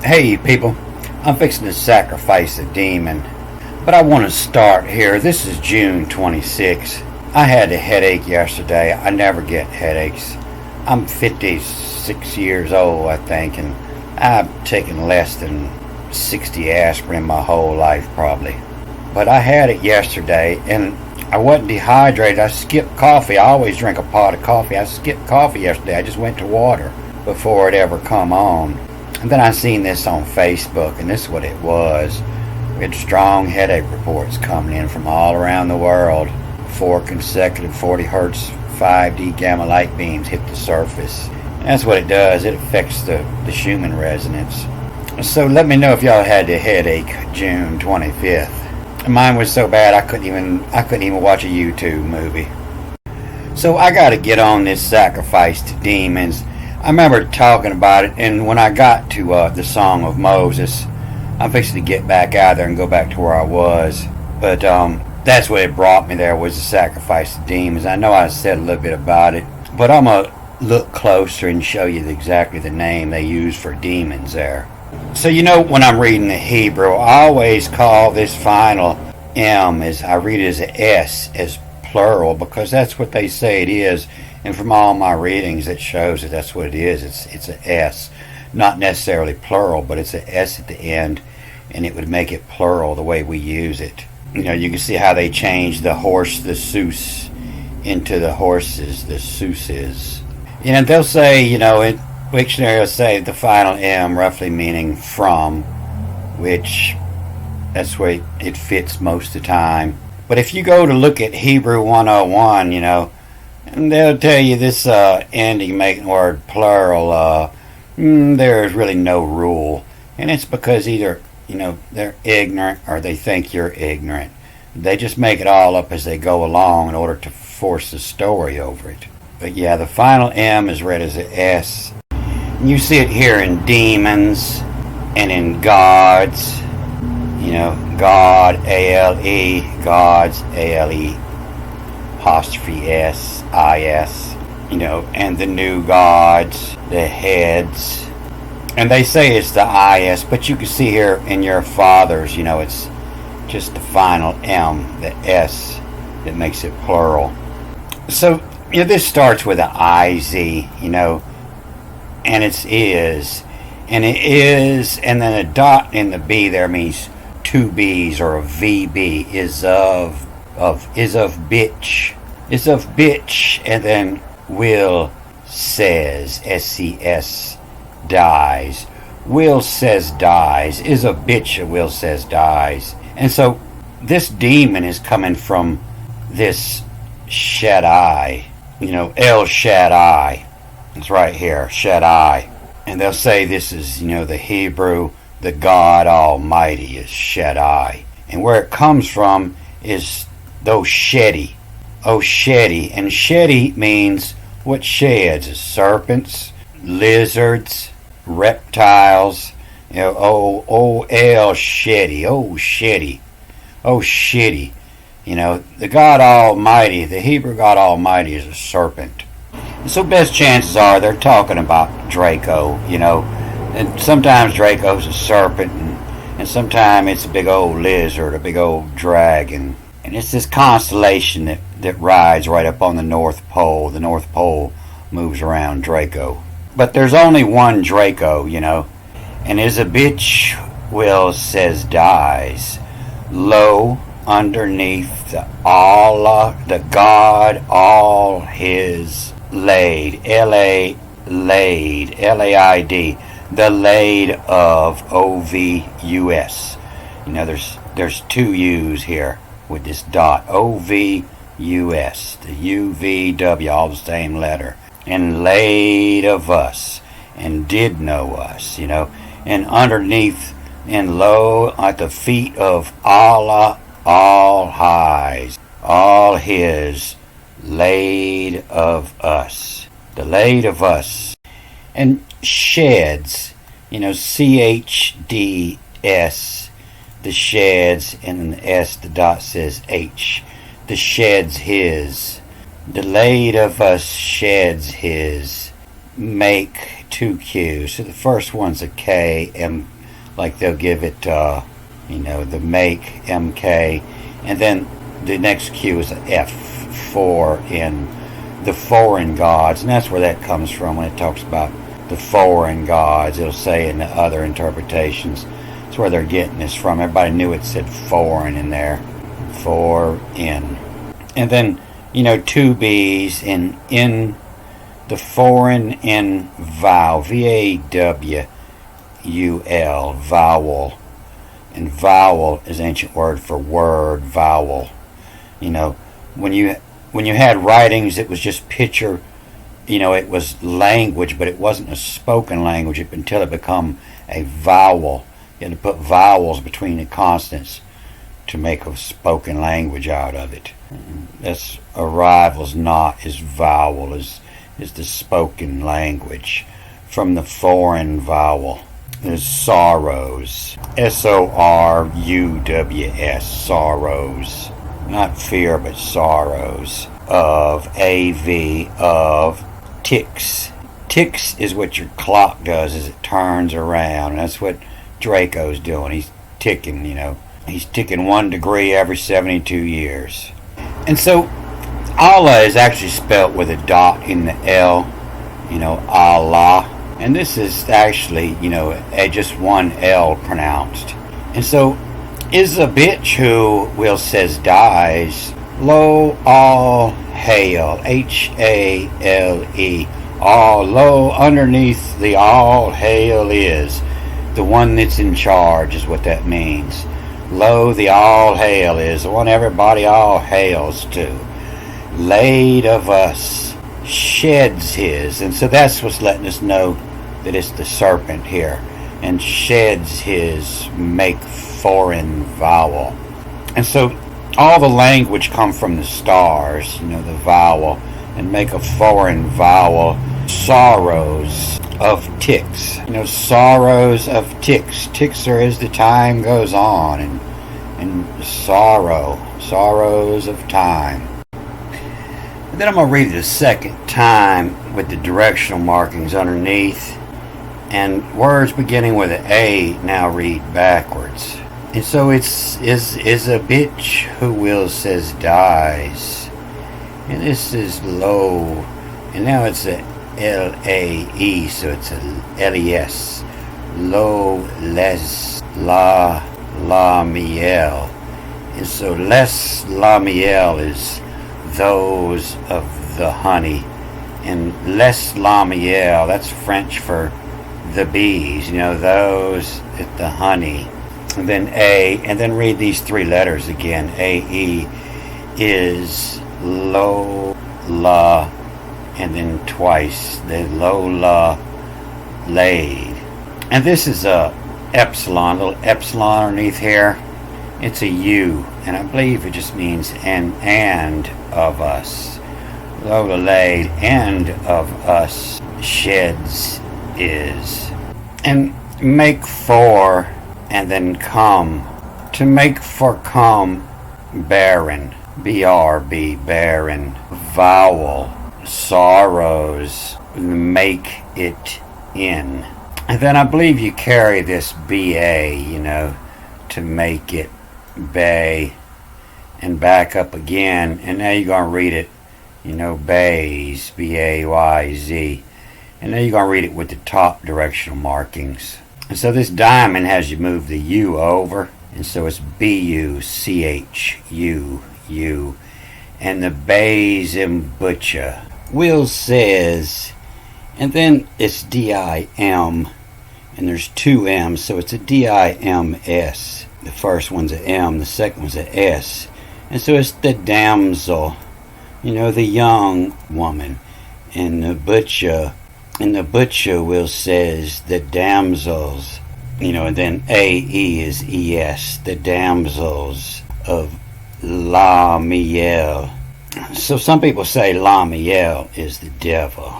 Hey people, I'm fixing to sacrifice a demon, but I want to start here. This is June 26th. I had a headache yesterday. I never get headaches. I'm 56 years old, I think, and I've taken less than 60 aspirin in my whole life probably. But I had it yesterday, and I wasn't dehydrated. I skipped coffee. I always drink a pot of coffee. I skipped coffee yesterday. I just went to water before it ever come on. And then I seen this on Facebook, and this is what it was. We had strong headache reports coming in from all around the world. 4 consecutive 40 hertz 5D gamma light beams hit the surface. And that's what it does. It affects the Schumann resonance. So let me know if y'all had a headache June 25th. Mine was so bad I couldn't even watch a YouTube movie. So I got to get on this sacrifice to demons. I remember talking about it, and when I got to the Song of Moses, I'm fixing to get back out there and go back to where I was. But that's what it brought me there, was the sacrifice of demons. I know I said a little bit about it, but I'm going to look closer and show you exactly the name they use for demons there. So when I'm reading the Hebrew, I always call this final M, I read it as an S, as plural, because that's what they say it is. And from all my readings, it shows that that's what it is. It's an S. Not necessarily plural, but it's an S at the end, and it would make it plural the way we use it. You can see how they change the horse, the soos, into the horses, the sooses. They'll say, in Wiktionary will say the final M roughly meaning from, which that's where it fits most of the time. But if you go to look at Hebrew 101, and they'll tell you this ending making word plural, there is really no rule. And it's because either, they're ignorant or they think you're ignorant. They just make it all up as they go along in order to force the story over it. But yeah, the final M is read as an S. And you see it here in demons and in gods. God, A-L-E, gods, A-L-E, apostrophe S, I-S, and the new gods, the heads. And they say it's the I-S, but you can see here in your fathers, it's just the final M, the S, that makes it plural. So, this starts with an I-Z, and it's is. And it is, and then a dot in the B there means two B's, or a VB, is of bitch. Is of bitch, and then will says, S-C-S, dies. Will says dies. Is of bitch, a will says dies. And so this demon is coming from this Shaddai, El Shaddai. It's right here, Shaddai. And they'll say this is, the Hebrew, the God Almighty is Shaddai. And where it comes from is those shedi. Oh, shedi. And shedi means what sheds? Serpents, lizards, reptiles. El shedi. Oh, shedi. Oh, shitty. The God Almighty, the Hebrew God Almighty is a serpent. So best chances are they're talking about Draco, and sometimes Draco's a serpent, and sometimes it's a big old lizard, a big old dragon. And it's this constellation that rides right up on the North Pole. The North Pole moves around Draco. But there's only one Draco, and is a bitch will says dies. Low underneath the Allah, the God, all his laid, L-A, laid, L-A-I-D, the laid of O-V-U-S. There's two U's here with this dot, O-V-U-S, the U-V-W, all the same letter, and laid of us, and did know us, and underneath and low at the feet of Allah, all highs, all his, laid of us, the laid of us. And sheds, C-H-D-S, the sheds, and then the S, the dot says H, the sheds his, the laid of us sheds his, make two Q's. So the first one's a K, and Like they'll give it, the make, MK, and then the next Q is F4 in the foreign gods, and that's where that comes from when it talks about the foreign gods. It'll say in the other interpretations, that's where they're getting this from. Everybody knew it said foreign in there. Foreign. And then, two B's in the foreign in vowel, VAWUL, vowel. And vowel is an ancient word for word, vowel. When you had writings, it was just picture, it was language, but it wasn't a spoken language until it became a vowel. You had to put vowels between the consonants to make a spoken language out of it. That's arrival's not is vowel, is the spoken language from the foreign vowel. There's sorrows, SORUWS, sorrows, not fear but sorrows, of AV, of ticks. Ticks is what your clock does as it turns around, and that's what Draco's doing. He's ticking, he's ticking 1 degree every 72 years. And so Allah is actually spelt with a dot in the L, Allah. And this is actually, just one L pronounced. And so is a bitch who will says dies, lo all hail, HALE, all lo underneath the all hail is. The one that's in charge is what that means. Lo, the all hail is the one everybody all hails to. Laid of us sheds his, and so that's what's letting us know that it's the serpent here, and sheds his make foreign vowel. And so all the language come from the stars, the vowel, and make a foreign vowel. Sorrows of ticks, sorrows of ticks. Ticks are as the time goes on, and sorrows of time. And then I'm going to read it a second time with the directional markings underneath. And words beginning with an A now read backwards. And so is a bitch who will says dies. And this is low. And now it's a LAE, so it's a LES. Lo, les, la miel. And so les, la miel is those of the honey. And les, la miel, that's French for the bees, those at the honey. And then A, and then read these 3 letters again. AE is lo, la, and then twice the Lola laid. And this is a epsilon, little epsilon underneath here. It's a U, and I believe it just means and of us. Lola laid, and of us sheds is. And make for, and then come. To make for come, barren, BRB, barren, vowel, sorrows, make it in. And then I believe you carry this BA, to make it bay, and back up again, and now you're going to read it, bays, BAYZ. And now you're going to read it with the top directional markings. And so this diamond has you move the U over. And so it's BUCHU. And the bays in butcher. Will says. And then it's DIM. And there's 2 M's. So it's a DIMS. The first one's a M. The second one's a S. And so it's the damsel. The young woman. And the butcher. And the butcher will says the damsels, and then AE is ES, the damsels of La Miel. So some people say La Miel is the devil,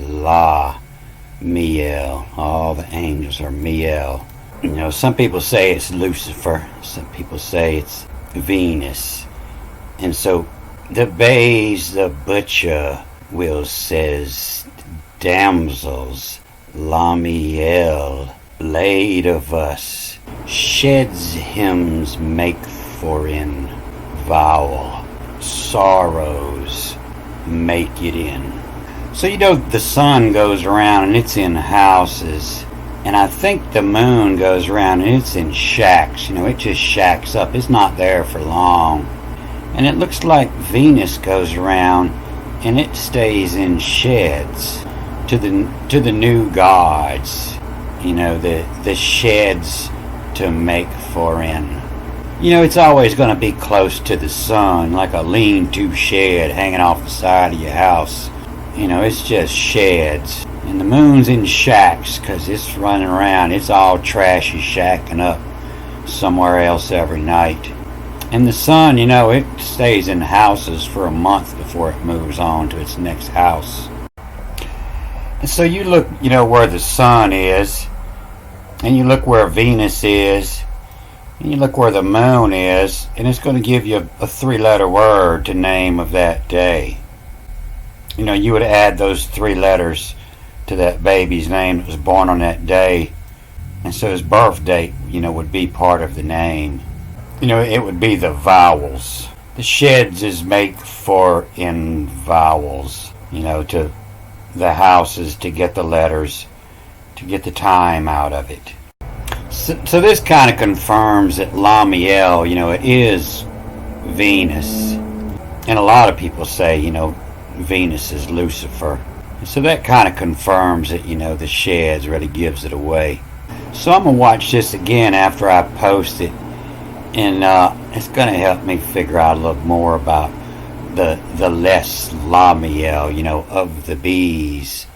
La Miel. All the angels are Miel. Some people say it's Lucifer. Some people say it's Venus. And so the bays, the butcher will says damsels, Lamiel, blade of us, sheds hymns make for in vowel, sorrows make it in. So the sun goes around and it's in houses, and I think the moon goes around and it's in shacks. It just shacks up. It's not there for long. And it looks like Venus goes around and it stays in sheds to the new gods. The sheds to make for in. It's always going to be close to the sun, like a lean-to shed hanging off the side of your house. It's just sheds. And the moon's in shacks because it's running around. It's all trashy, shacking up somewhere else every night. And the sun, it stays in houses for a month before it moves on to its next house. And so you look, where the sun is, and you look where Venus is, and you look where the moon is, and it's going to give you a 3-letter word to name of that day. You would add those 3 letters to that baby's name that was born on that day, and so his birth date, would be part of the name. It would be the vowels. The sheds is make for in vowels, to the houses to get the letters, to get the time out of it. So this kind of confirms that Lamiel, it is Venus. And a lot of people say, Venus is Lucifer. So that kind of confirms that, the sheds really gives it away. So I'm going to watch this again after I post it. And it's going to help me figure out a little more about the less Lamiel, of the bees.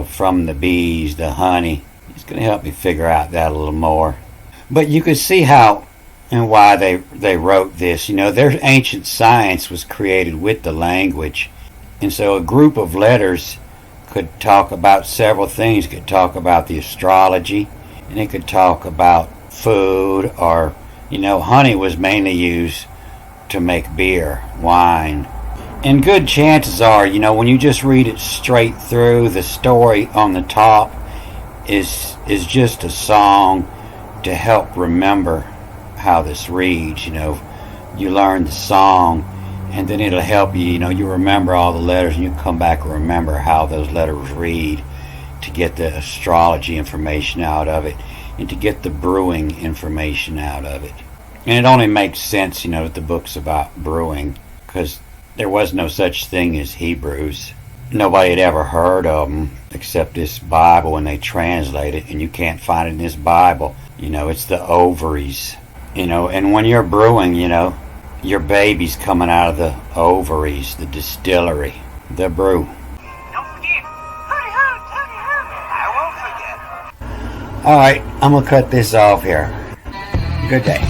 From the bees, the honey. It's going to help me figure out that a little more. But you can see how and why they wrote this. Their ancient science was created with the language. And so a group of letters could talk about several things. It could talk about the astrology, and it could talk about food, or, honey was mainly used to make beer, wine. And good chances are, when you just read it straight through, the story on the top is just a song to help remember how this reads. You learn the song, and then it'll help you. You remember all the letters, and you come back and remember how those letters read to get the astrology information out of it, and to get the brewing information out of it. And it only makes sense, that the book's about brewing, because there was no such thing as Hebrews. Nobody had ever heard of them except this Bible, and they translate it, and you can't find it in this Bible. It's the ovaries. And when you're brewing, your baby's coming out of the ovaries, the distillery, the brew. Don't forget, I won't forget. All right, I'm going to cut this off here. Good day.